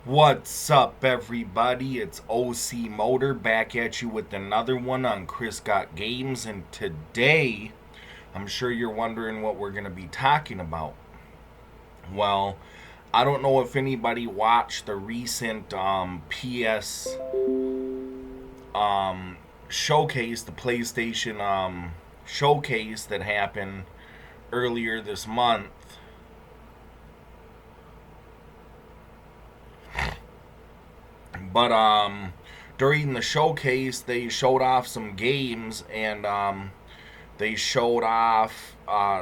What's up, everybody? It's OC Motor back at you with another one on Chris Got Games, and today I'm sure you're wondering what we're going to be talking about. Well, I don't know if anybody watched the recent PS showcase, the PlayStation showcase that happened earlier this month. But during the showcase, they showed off some games, and they showed off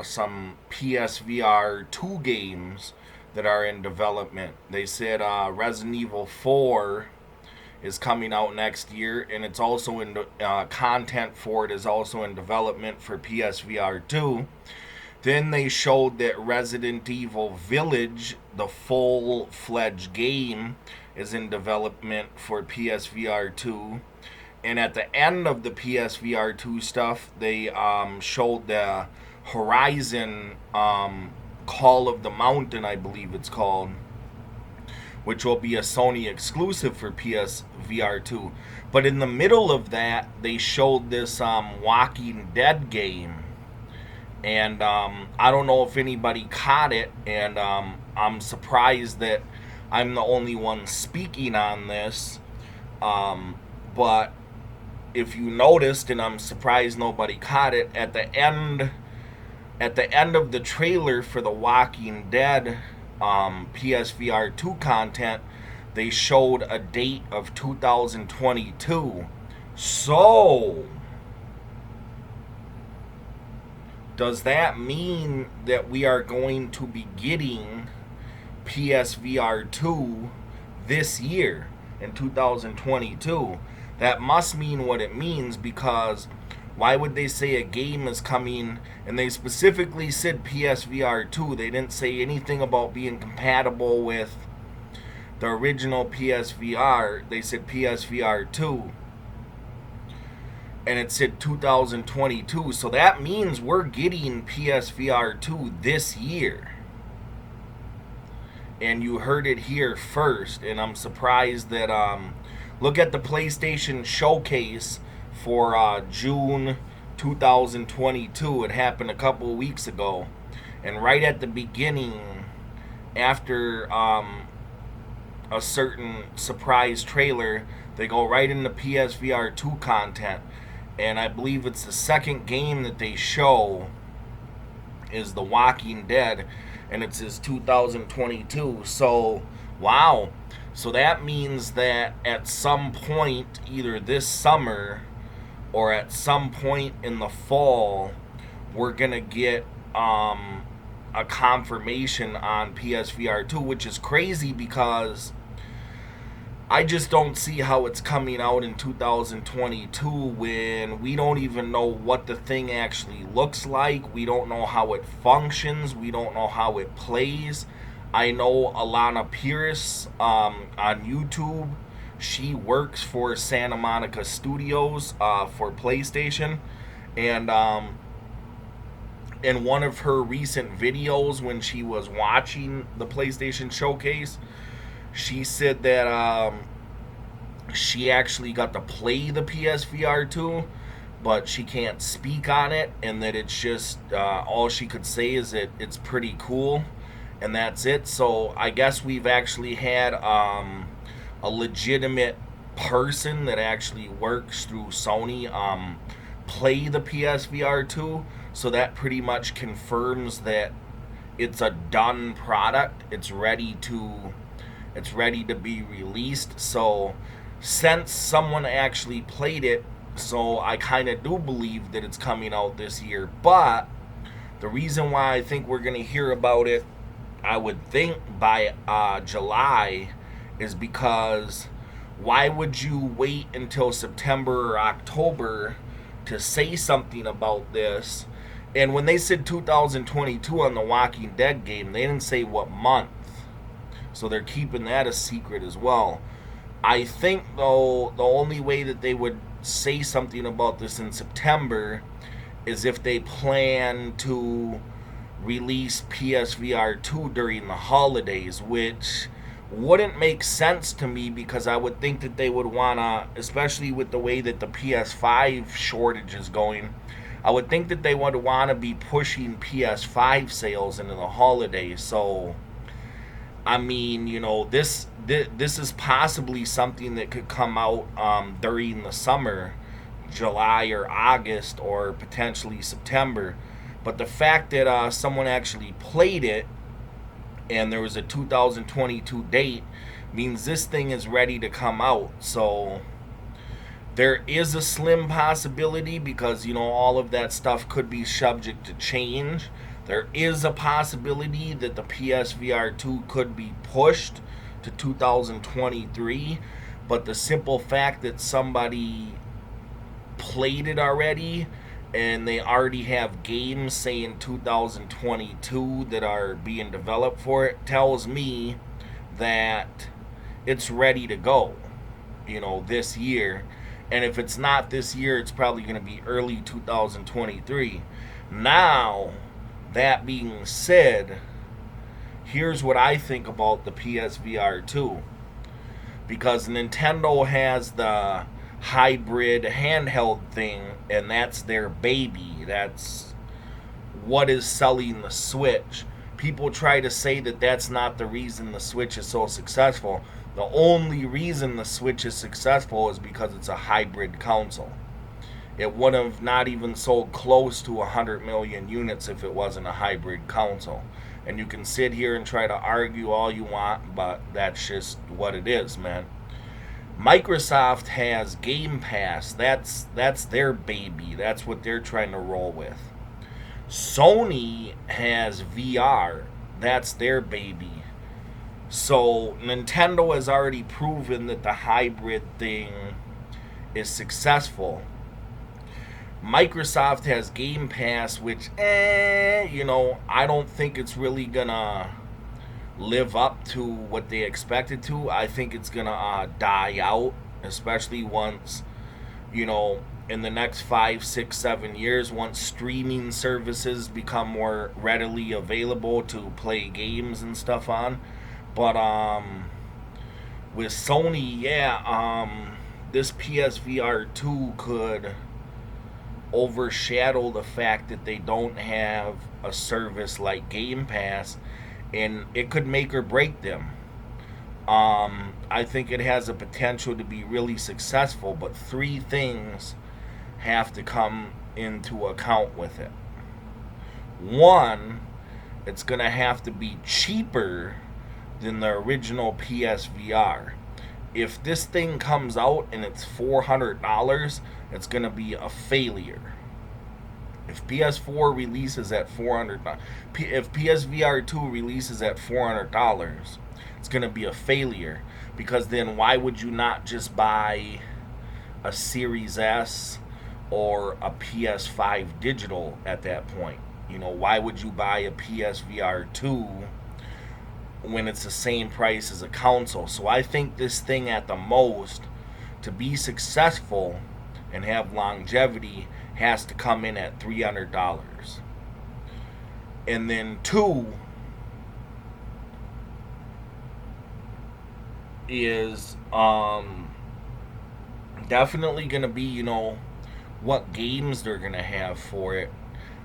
some PSVR 2 games that are in development. They said Resident Evil 4 is coming out next year, and it's also in content for it is also in development for PSVR 2. Then they showed that Resident Evil Village, the full-fledged game, is in development for PSVR 2. And at the end of the PSVR 2 stuff, they showed the Horizon Call of the Mountain, I believe it's called, which will be a Sony exclusive for PSVR 2. But in the middle of that, they showed this Walking Dead game. And I don't know if anybody caught it, and I'm surprised that I'm the only one speaking on this. But if you noticed, and I'm surprised nobody caught it, at the end of the trailer for the Walking Dead PSVR 2 content, they showed a date of 2022. So does that mean that we are going to be getting PSVR 2 this year in 2022? That must mean what it means, because why would they say a game is coming, and they specifically said PSVR 2. They didn't say anything about being compatible with the original PSVR. They said PSVR 2. And it said 2022. So that means we're getting PSVR 2 this year. And you heard it here first. And I'm surprised that look at the PlayStation showcase for June 2022. It happened a couple of weeks ago. And right at the beginning, after a certain surprise trailer, they go right into PSVR 2 content. And I believe it's the second game that they show is The Walking Dead, and it says 2022. So, wow. So that means that at some point, either this summer or at some point in the fall, we're going to get a confirmation on PSVR 2, which is crazy because I just don't see how it's coming out in 2022 when we don't even know what the thing actually looks like. We don't know how it functions. We don't know how it plays. I know Alana Pierce on YouTube. She works for Santa Monica Studios for PlayStation. And in one of her recent videos when she was watching the PlayStation showcase, she said that she actually got to play the PSVR 2, but she can't speak on it, and that it's just all she could say is that it's pretty cool, and that's it. So I guess we've actually had a legitimate person that actually works through Sony play the PSVR 2, so that pretty much confirms that it's a done product. It's ready to be released. So since someone actually played it, so I kind of do believe that it's coming out this year. But the reason why I think we're going to hear about it, I would think by July, is because why would you wait until September or October to say something about this? And when they said 2022 on the Walking Dead game, they didn't say what month. So they're keeping that a secret as well. I think, though, the only way that they would say something about this in September is if they plan to release PSVR 2 during the holidays, which wouldn't make sense to me, because I would think that they would want to, especially with the way that the PS5 shortage is going, I would think that they would want to be pushing PS5 sales into the holidays. So, I mean, this is possibly something that could come out during the summer, July or August, or potentially September. But the fact that someone actually played it and there was a 2022 date means this thing is ready to come out. So there is a slim possibility, because all of that stuff could be subject to change. There is a possibility that the PSVR 2 could be pushed to 2023, but the simple fact that somebody played it already and they already have games saying 2022 that are being developed for it tells me that it's ready to go, this year. And if it's not this year, it's probably going to be early 2023. Now, that being said, here's what I think about the PSVR 2. Because Nintendo has the hybrid handheld thing, and that's their baby. That's what is selling the Switch. People try to say that that's not the reason the Switch is so successful. The only reason the Switch is successful is because it's a hybrid console. It would have not even sold close to 100 million units if it wasn't a hybrid console. And you can sit here and try to argue all you want, but that's just what it is, man. Microsoft has Game Pass. That's their baby. That's what they're trying to roll with. Sony has VR. That's their baby. So Nintendo has already proven that the hybrid thing is successful. Microsoft has Game Pass, which, I don't think it's really gonna live up to what they expected to. I think it's gonna die out, especially once, in the next 5, 6, 7 years, once streaming services become more readily available to play games and stuff on. But with Sony, this PSVR 2 could overshadow the fact that they don't have a service like Game Pass, and it could make or break them. I think it has a potential to be really successful, but three things have to come into account with it. One, it's going to have to be cheaper than the original PSVR. If this thing comes out and it's $400, it's going to be a failure. If PS4 releases at $400, if PSVR 2 releases at $400, it's going to be a failure. Because then why would you not just buy a Series S or a PS5 digital at that point? Why would you buy a PSVR 2 when it's the same price as a console? So I think this thing, at the most, to be successful and have longevity, has to come in at $300. And then two is definitely going to be, what games they're going to have for it.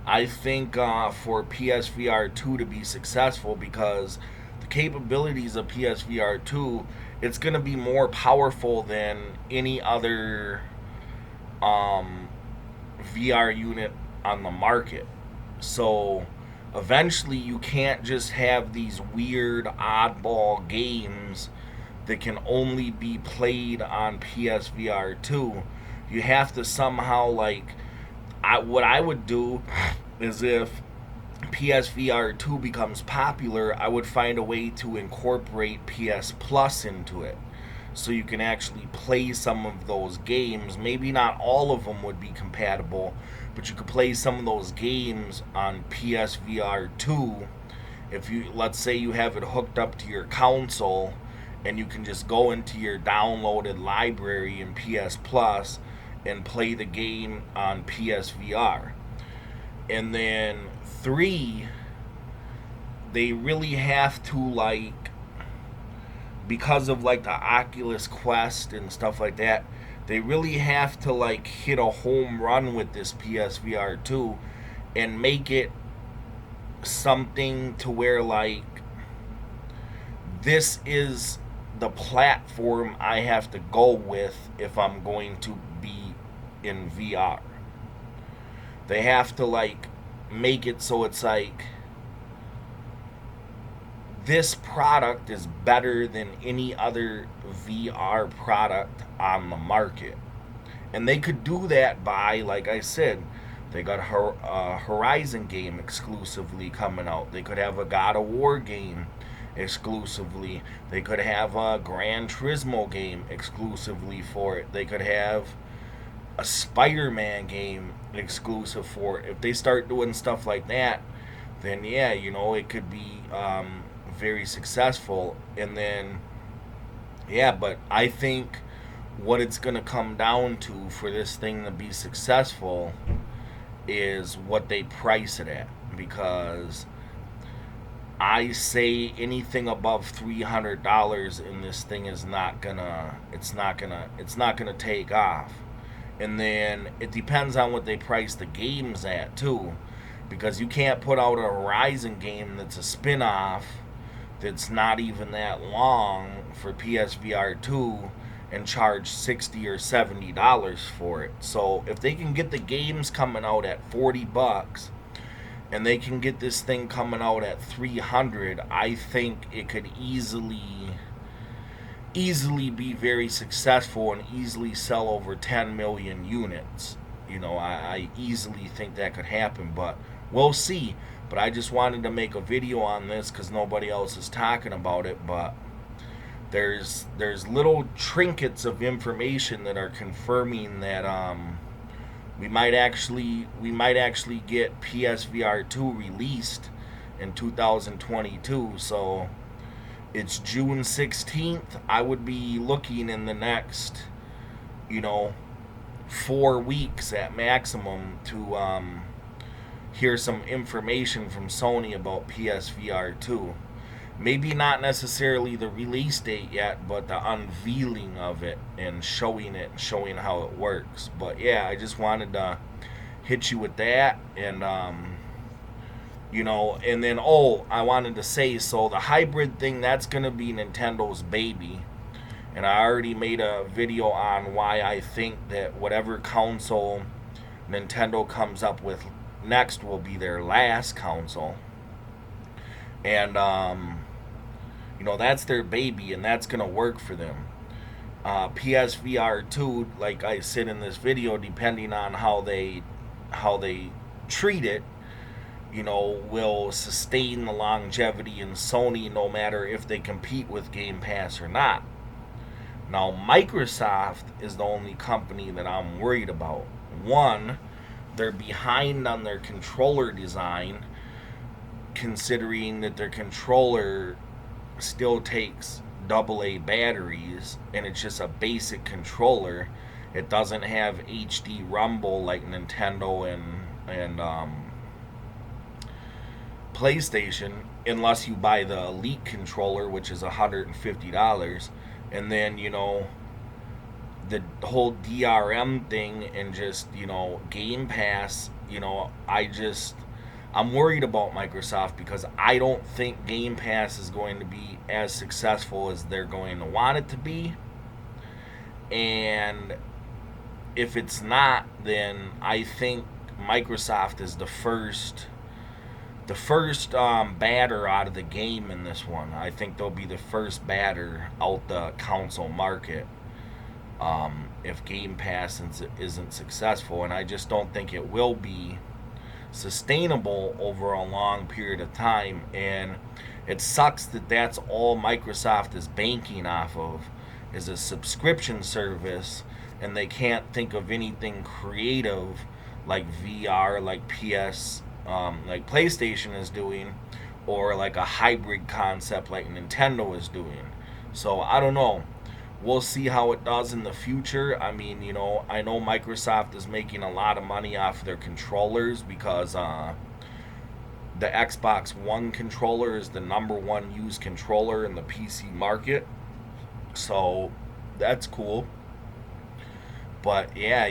I think for PSVR 2 to be successful, because the capabilities of PSVR 2, it's going to be more powerful than any other VR unit on the market. So eventually you can't just have these weird oddball games that can only be played on PSVR 2. You have to somehow, what I would do is, if PSVR 2 becomes popular, I would find a way to incorporate PS Plus into it, so you can actually play some of those games. Maybe not all of them would be compatible, but you could play some of those games on PSVR 2. If you, let's say you have it hooked up to your console, and you can just go into your downloaded library in PS Plus and play the game on PSVR. And then three, they really have to because of like the Oculus Quest and stuff like that, they really have to like hit a home run with this PSVR 2 and make it something to where like this is the platform I have to go with if I'm going to be in VR. They have to like make it so it's like this product is better than any other VR product on the market. And they could do that by, like I said, they got a Horizon game exclusively coming out. They could have a God of War game exclusively. They could have a Gran Turismo game exclusively for it. They could have a Spider-Man game exclusive for it. If they start doing stuff like that, then yeah, it could be very successful. And then, yeah, but I think what it's going to come down to for this thing to be successful is what they price it at. Because I say anything above $300 in this thing is not gonna take off. And then it depends on what they price the games at too, because you can't put out a Horizon game that's a spin-off that's not even that long for PSVR 2 and charge $60 or $70 for it. So if they can get the games coming out at $40 and they can get this thing coming out at 300, I think it could easily be very successful and easily sell over 10 million units. I easily think that could happen, but we'll see. But I just wanted to make a video on this because nobody else is talking about it. But there's little trinkets of information that are confirming that we might actually get PSVR 2 released in 2022. So it's June 16th. I would be looking in the next 4 weeks at maximum to hear some information from Sony about PSVR 2. Maybe not necessarily the release date yet, but the unveiling of it and showing how it works. But yeah, I just wanted to hit you with that. And and then I wanted to say, so the hybrid thing, that's gonna be Nintendo's baby. And I already made a video on why I think that whatever console Nintendo comes up with next will be their last console. And that's their baby, and that's gonna work for them. PSVR 2, like I said in this video, depending on how they treat it, will sustain the longevity in Sony no matter if they compete with Game Pass or not. Now, Microsoft is the only company that I'm worried about. One, they're behind on their controller design, considering that their controller still takes AA batteries and it's just a basic controller. It doesn't have HD rumble like Nintendo and PlayStation, unless you buy the Elite controller, which is $150. And then the whole DRM thing and just Game Pass, I'm worried about Microsoft because I don't think Game Pass is going to be as successful as they're going to want it to be. And if it's not, then I think Microsoft is the first batter out of the game in this one. I think they'll be the first batter out the console market if Game Pass isn't successful. And I just don't think it will be sustainable over a long period of time. And it sucks that that's all Microsoft is banking off of, is a subscription service, and they can't think of anything creative like VR, like like PlayStation is doing, or like a hybrid concept like Nintendo is doing. So I don't know. We'll see how it does in the future. I mean, I know Microsoft is making a lot of money off of their controllers because the Xbox One controller is the number one used controller in the PC market. So that's cool. But yeah,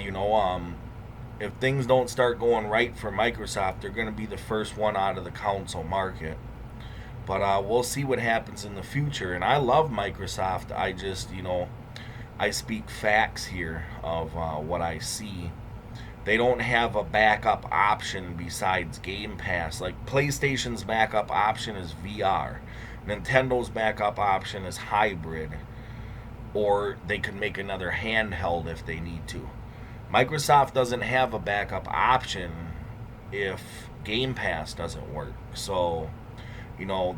if things don't start going right for Microsoft, they're going to be the first one out of the console market. But we'll see what happens in the future. And I love Microsoft. I just, I speak facts here of what I see. They don't have a backup option besides Game Pass. Like PlayStation's backup option is VR. Nintendo's backup option is hybrid, or they could make another handheld if they need to. Microsoft doesn't have a backup option if Game Pass doesn't work. So,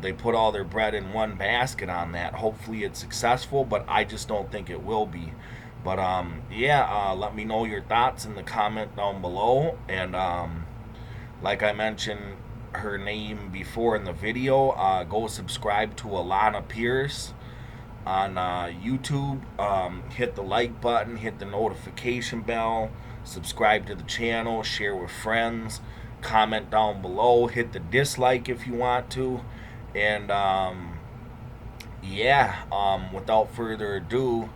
they put all their bread in one basket on that. Hopefully it's successful, but I just don't think it will be. But yeah, let me know your thoughts in the comment down below. And like I mentioned her name before in the video, go subscribe to Alana Pierce on YouTube. Hit the like button, hit the notification bell, subscribe to the channel, share with friends, comment down below, hit the dislike if you want to. And yeah, without further ado,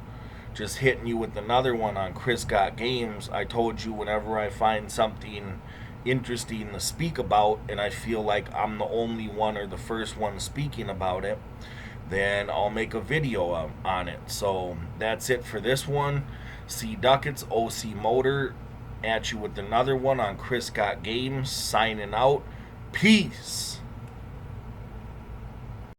just hitting you with another one on Chris Got Games. I told you whenever I find something interesting to speak about and I feel like I'm the only one or the first one speaking about it, then I'll make a video on it. So that's it for this one. C Ducats, OC Motor, at you with another one on Chris Got Games. Signing out. Peace.